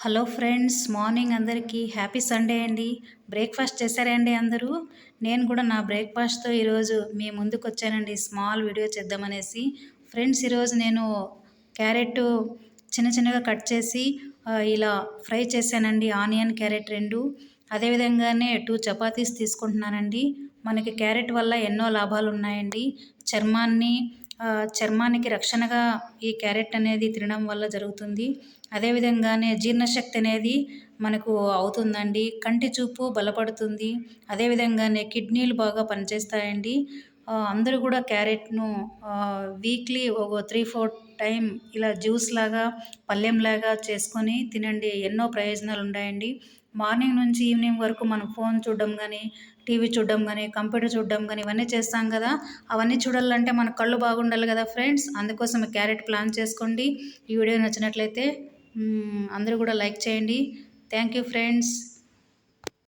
Hello friends, morning అందరికీ happy Sunday అండి. Breakfast చేశారా అండి అందరూ? నేను కూడా నా బ్రేక్ఫాస్ట్తో ఈరోజు మీ ముందుకు వచ్చానండి, స్మాల్ వీడియో చేద్దామనేసి. ఫ్రెండ్స్, ఈరోజు నేను క్యారెట్ చిన్న చిన్నగా కట్ చేసి ఇలా ఫ్రై చేశానండి, ఆనియన్ క్యారెట్ రెండు. అదేవిధంగానే 2 చపాతీస్ తీసుకుంటున్నానండి. మనకి క్యారెట్ వల్ల ఎన్నో లాభాలు ఉన్నాయండి. చర్మానికి రక్షణగా ఈ క్యారెట్ అనేది తినడం వల్ల జరుగుతుంది. అదేవిధంగానే జీర్ణశక్తి అనేది మనకు అవుతుందండి. కంటి చూపు బలపడుతుంది. అదేవిధంగానే కిడ్నీలు బాగా పనిచేస్తాయండి. అందరూ కూడా క్యారెట్ను వీక్లీ ఒక 3-4 టైం ఇలా జ్యూస్ లాగా, పళ్ళెంలాగా చేసుకొని తినండి. ఎన్నో ప్రయోజనాలు ఉన్నాయండి. మార్నింగ్ నుంచి ఈవినింగ్ వరకు మనం ఫోన్ చూడడం కానీ, టీవీ చూడడం కానీ, కంప్యూటర్ చూడడం కానీ ఇవన్నీ చేస్తాం కదా. అవన్నీ చూడాలంటే మన కళ్ళు బాగుండాలి కదా ఫ్రెండ్స్. అందుకోసం క్యారెట్ ప్లాన్ చేసుకోండి. ఈ వీడియో నచ్చినట్లయితే అందరూ కూడా లైక్ చేయండి. Thank you friends.